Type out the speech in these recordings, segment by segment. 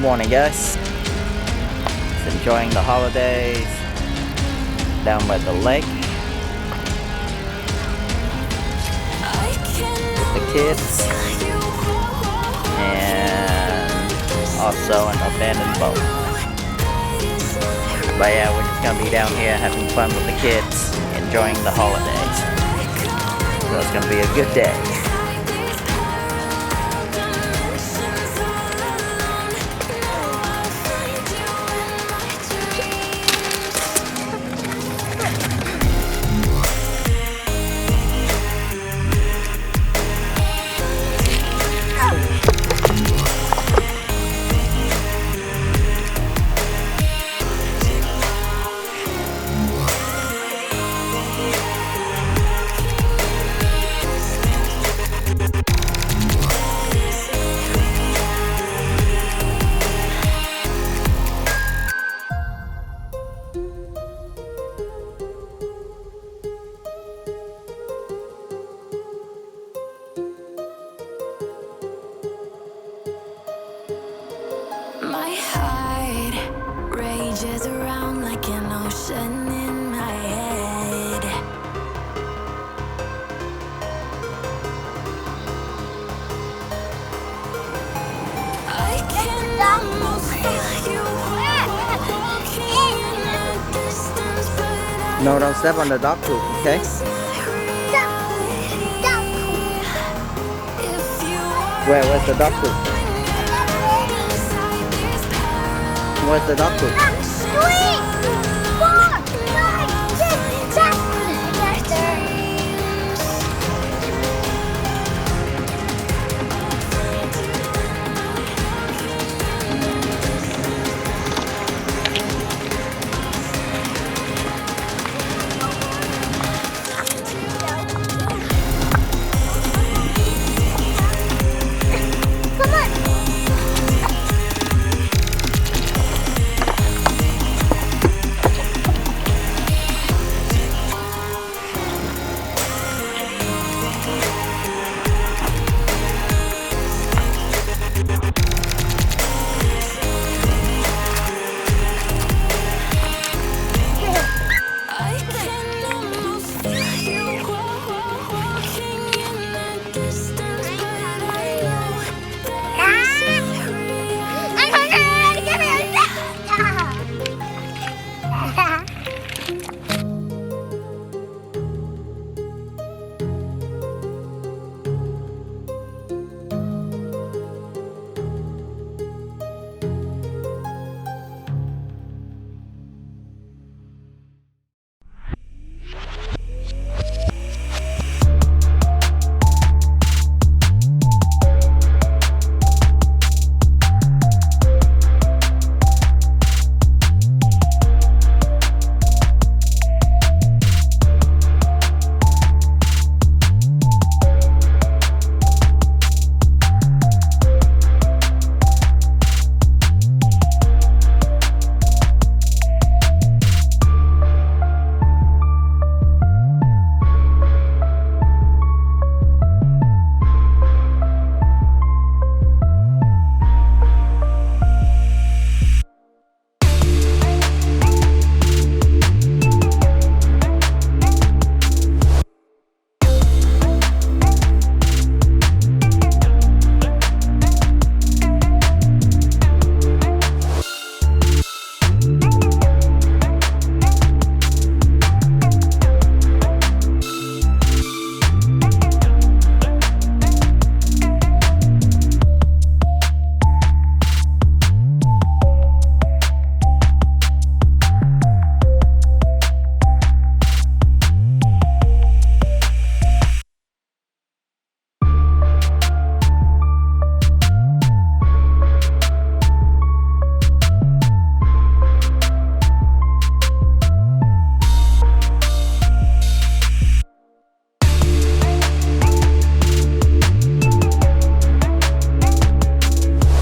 morning, guys. Just enjoying the holidays down by the lake with the kids, and also an abandoned boat. But yeah, we're just gonna be down here having fun with the kids, enjoying the holidays. So it's gonna be a good day. My heart rages around like an ocean in my head. I can almost feel you walking in the distance, but No, don't step on the dog poop, okay? Where's the dog poop? Where's the dog poop? 3, 4, 5, 6, 7. Right there. Come on.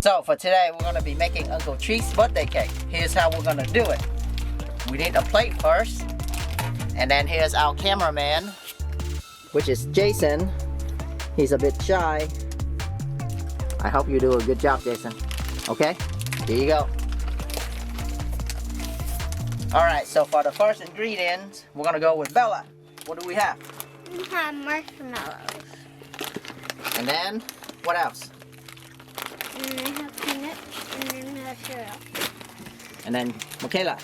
So for today, we're gonna be making Uncle Chief's birthday cake. Here's how we're gonna do it. We need a plate first, and then here's our cameraman, which is Jason. He's a bit shy. I hope you do a good job, Jason. Okay? Here you go. Alright, so for the first ingredients, we're gonna go with Bella. What do we have? We have marshmallows. And then, what else? And then I have peanuts. And then we have cereal. And then, Michaela.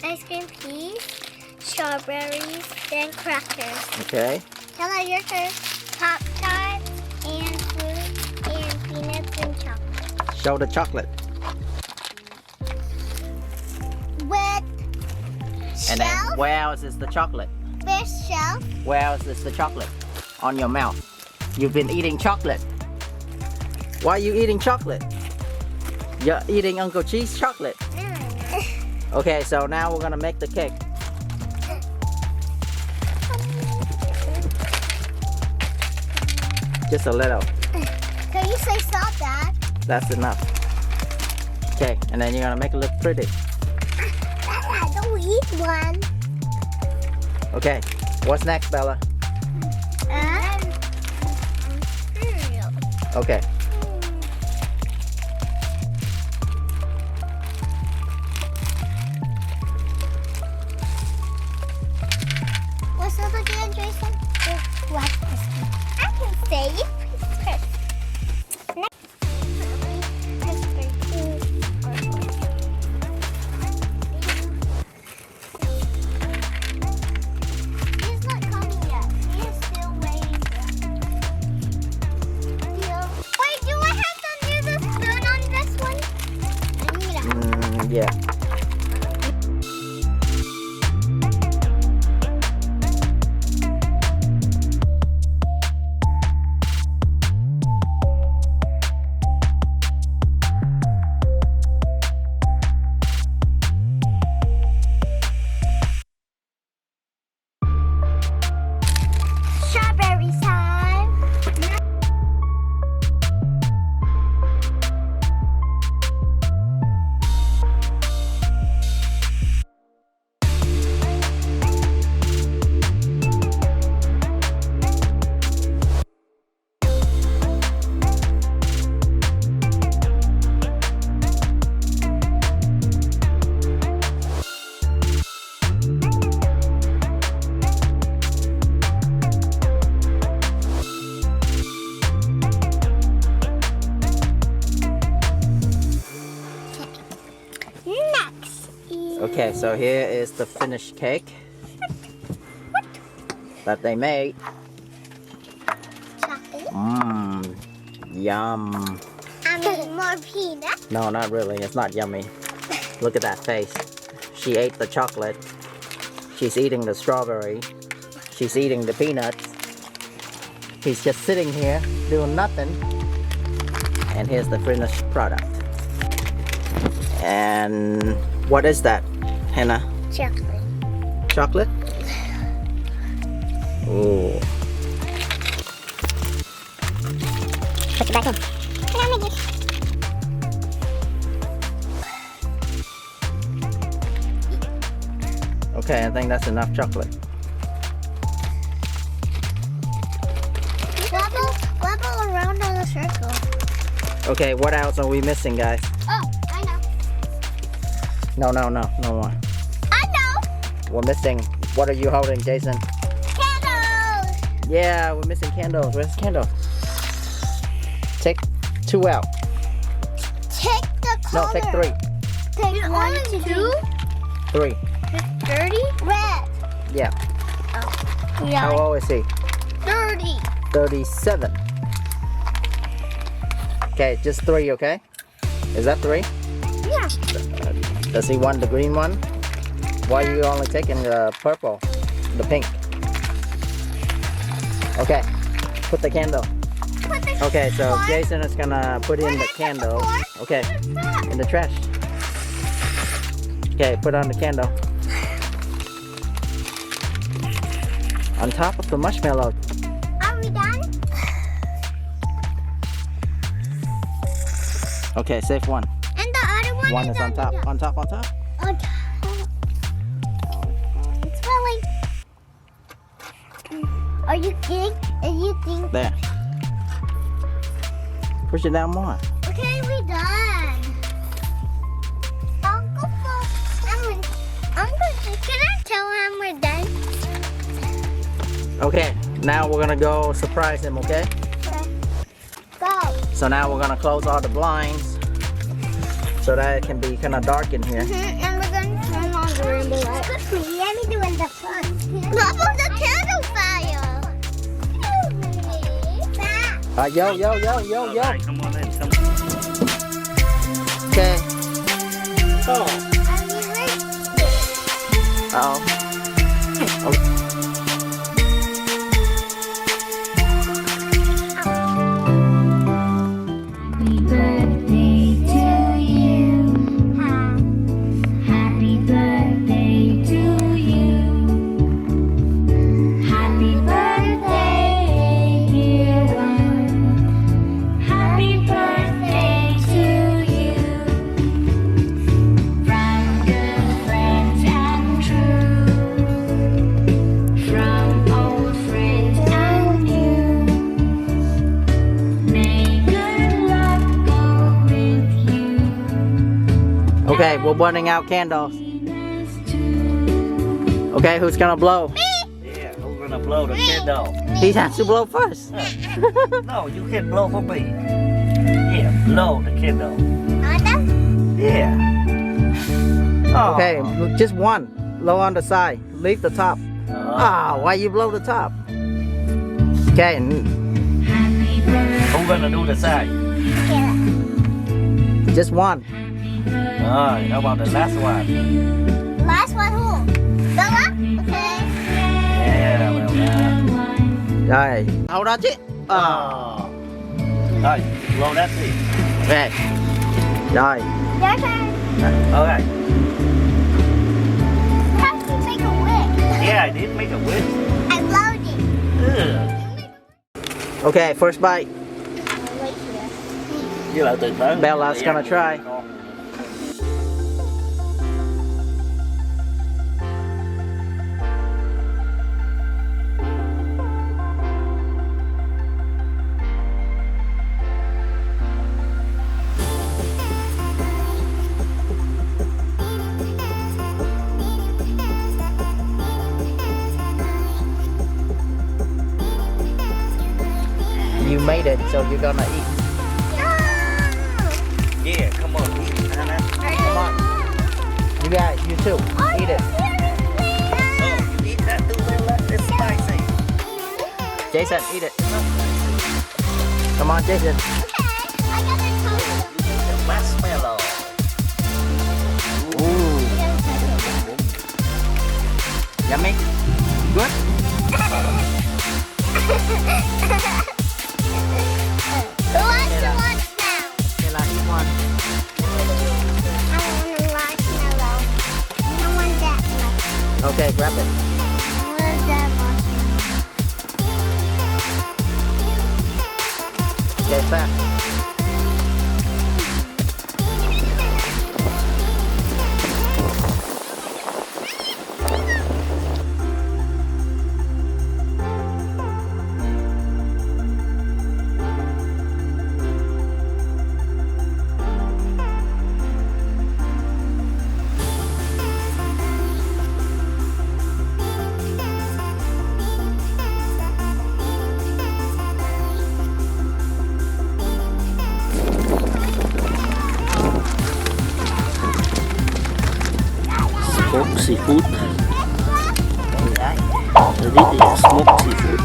Ice cream, peas, strawberries, then crackers. Okay. Tell your turn. Pop-Tarts and fruit and peanuts and chocolate. Show the chocolate. With And then, where else is the chocolate? Fish shelf. Where else is the chocolate? On your mouth. You've been eating chocolate. Why are you eating chocolate? You're eating Uncle Cheese chocolate. Okay, so now we're gonna make the cake. Just a little. Can you say stop, Dad? That's enough. Okay, and then you're gonna make it look pretty. Don't eat one. Okay, what's next, Bella? Cereal. Okay. What's up again, Jason? What? I can say it. He's not coming yet. He is still waiting. Wait, do I have to do the spoon on this one? Yeah. Strawberry time. Next is Okay, so here is the finished cake that they made. chocolate. Yum. I mean more peanut. No, not really. It's not yummy. Look at that face. She ate the chocolate. She's eating the strawberry. She's eating the peanuts. He's just sitting here doing nothing. And here's the finished product. And what is that, Hannah? Chocolate. Chocolate? Ooh. Put it back in. Okay, I think that's enough chocolate. Wobble around on the circle. Okay, what else are we missing, guys? Oh, I know. No more. I know. We're missing. What are you holding, Jason? Candles. Yeah, we're missing candles. Where's the candle? Take 2 out. Take the color. No, take 3. Take 1, 2, 3. 30. Red. Yeah. Oh. How old is he? 30. 37. Okay, just 3, okay? Is that 3? Yeah. Does he want the green one? Why are you only taking the purple? The pink? Okay, put the candle. Put the Okay, so one. Jason is gonna put in Where the did I put the candle. fork? Okay, Where's that? in the trash. Okay, put on the candle. On top of the marshmallow. Are we done? Okay, save one. And the other one, One is on top. On top, on top. On top. It's falling. Are you think? There. Push it down more. Okay, we done. Uncle, can I tell him we're done? Okay, now we're gonna go surprise him, okay? Go. So now we're gonna close all the blinds so that it can be kind of dark in here. And we're going to turn on the rainbow light. Quickly, let me do in the front. What was the candle fire? Yo. Alright, come on in. Come on. Okay. Oh. Uh-oh. Happy birthday to you. Happy birthday to you. Happy birthday, dear one. Happy birthday to you. From good friends and true. From old friends and new. May good luck go with you. Okay, we're burning out candles. Okay, who's gonna blow? Yeah, who's gonna blow the candle? He has to blow first. No, you can blow for me. Yeah, blow the candle. Yeah. Oh. Okay, just one. Low on the side. Leave the top. Ah, why you blow the top? Okay, Happy birthday. Who's gonna do the side? just one. Alright, how about the last one? Last one, who? Bella? Okay. Yeah, well done. Rồi, hầu đó chứ. Oh. Rồi, blow that thing. Ok. Rồi. Your turn. Alright. You have to make a wish. Yeah, I did make a wish. I blowed it. Ugh. Okay, first bite. Wait here. Với lại từ tới. Bella's gonna try. You made it, so you're gonna eat. Yeah, come on. Anna. Come on. You guys, you too. Eat it. Oh, you eat that too, Bella? It's spicy. Jason, eat it. Come on, Jason. I got a toast. The marshmallow. Ooh, yummy. Good. Who wants to watch now? Bella, eat one. I want a marshmallow. I want that one. Okay, grab it. I want that marshmallow. Okay, fast. Smoked seafood. Đấy. This is smoked seafood.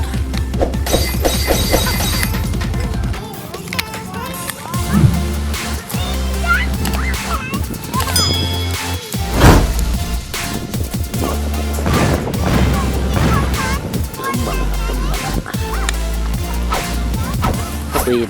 Tapi